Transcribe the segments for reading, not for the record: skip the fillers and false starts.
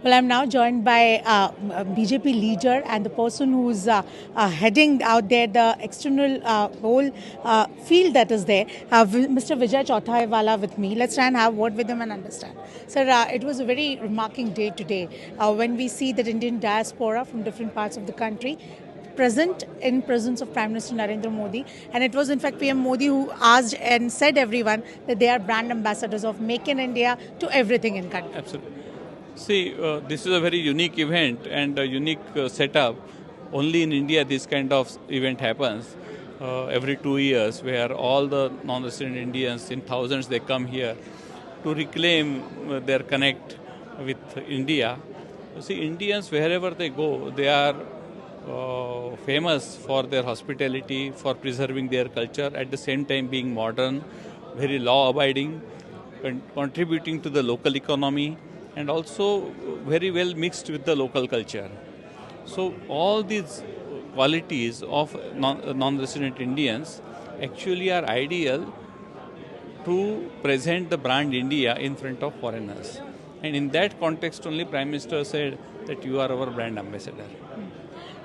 Well, I'm now joined by BJP leader and the person who's heading out there the external whole field that is there, Mr. Vijay Chauthaiwale with me. Let's try and have word with him and understand. Sir, it was a very remarking day today when we see that Indian diaspora from different parts of the country present in presence of Prime Minister Narendra Modi, and it was in fact PM Modi who asked and said everyone that they are brand ambassadors of Make in India to everything in country. Absolutely. See, this is a very unique event and a unique setup. Only in India this kind of event happens every 2 years, where all the non-resident Indians in thousands they come here to reclaim their connect with India. You see, Indians wherever they go, they are famous for their hospitality, for preserving their culture, at the same time being modern, very law-abiding, contributing to the local economy, and also very well mixed with the local culture. So all these qualities of non-resident Indians actually are ideal to present the brand India in front of foreigners. And in that context only Prime Minister said that you are our brand ambassador.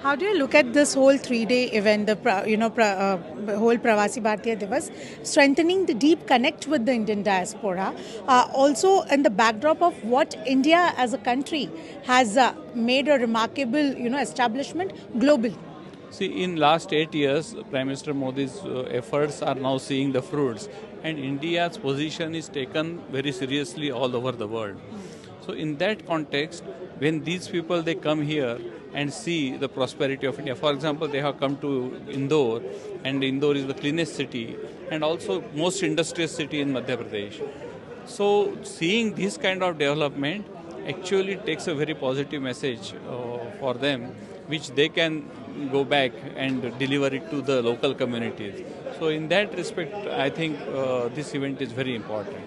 How do you look at this whole 3-day event, the whole Pravasi Bharatiya Divas, strengthening the deep connect with the Indian diaspora, also in the backdrop of what India as a country has made a remarkable, establishment globally? See, in last 8 years, Prime Minister Modi's efforts are now seeing the fruits, and India's position is taken very seriously all over the world. So in that context, when these people they come here and see the prosperity of India, for example, they have come to Indore, and Indore is the cleanest city and also most industrious city in Madhya Pradesh. So seeing this kind of development actually takes a very positive message for them, which they can go back and deliver it to the local communities. So in that respect, I think this event is very important.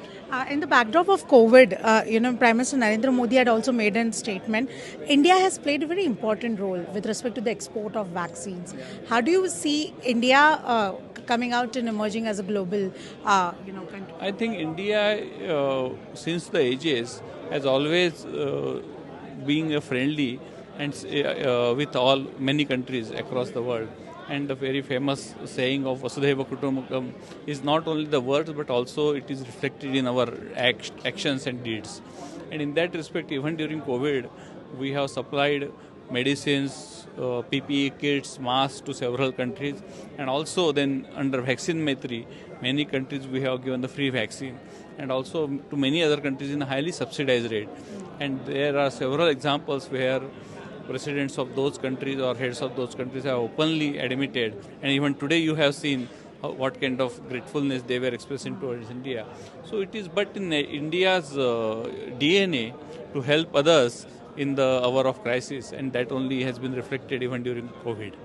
In the backdrop of COVID, Prime Minister Narendra Modi had also made a statement. India has played a very important role with respect to the export of vaccines. How do you see India coming out and emerging as a global, country? I think India, since the ages, has always been a friendly and with all many countries across the world. And the very famous saying of Vasudhaiva Kutumbakam is not only the words but also it is reflected in our actions and deeds. And in that respect, even during COVID, we have supplied medicines, PPE kits, masks to several countries, and also then under Vaccine Maitri, many countries we have given the free vaccine, and also to many other countries in a highly subsidized rate. And there are several examples where presidents of those countries or heads of those countries have openly admitted, and even today you have seen what kind of gratefulness they were expressing towards India. So it is but in India's DNA to help others in the hour of crisis, and that only has been reflected even during COVID.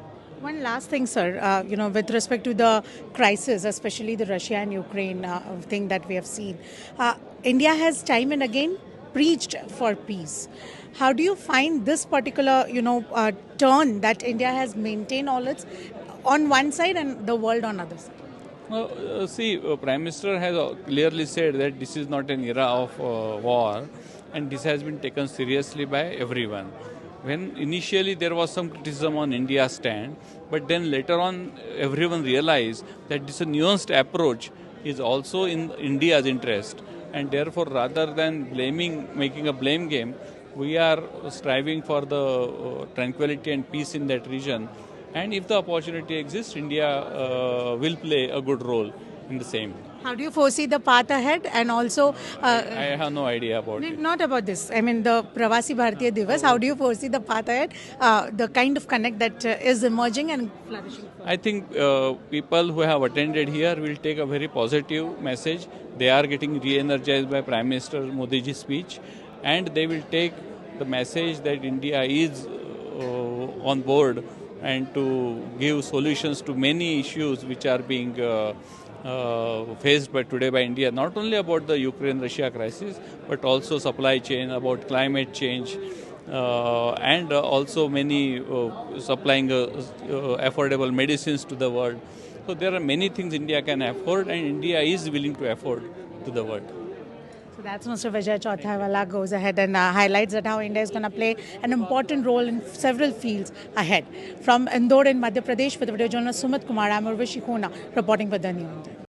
One last thing, sir, with respect to the crisis, especially the Russia and Ukraine thing that we have seen, India has time and again preached for peace. How do you find this particular, turn that India has maintained all its on one side and the world on other side? See, Prime Minister has clearly said that this is not an era of war, and this has been taken seriously by everyone. When initially there was some criticism on India's stand, but then later on everyone realized that this nuanced approach is also in India's interest, and therefore rather than making a blame game, we are striving for the tranquility and peace in that region. And if the opportunity exists, India will play a good role in the same. How do you foresee the path ahead? And also, I have no idea about it. not about this. I mean, the Pravasi Bharatiya Divas. How do you foresee the path ahead? The kind of connect that is emerging and flourishing. I think people who have attended here will take a very positive message. They are getting re-energized by Prime Minister Modi's speech, and they will take the message that India is on board and to give solutions to many issues which are being faced today by India, not only about the Ukraine-Russia crisis, but also supply chain, about climate change, and also many supplying affordable medicines to the world. So there are many things India can afford, and India is willing to afford to the world. So That's Mr. Vijay Chauthaiwale goes ahead and highlights that how India is going to play an important role in several fields ahead. From Indore in Madhya Pradesh, with the video journalist Sumit Kumar, I'm Urvashi Khona reporting for the New India.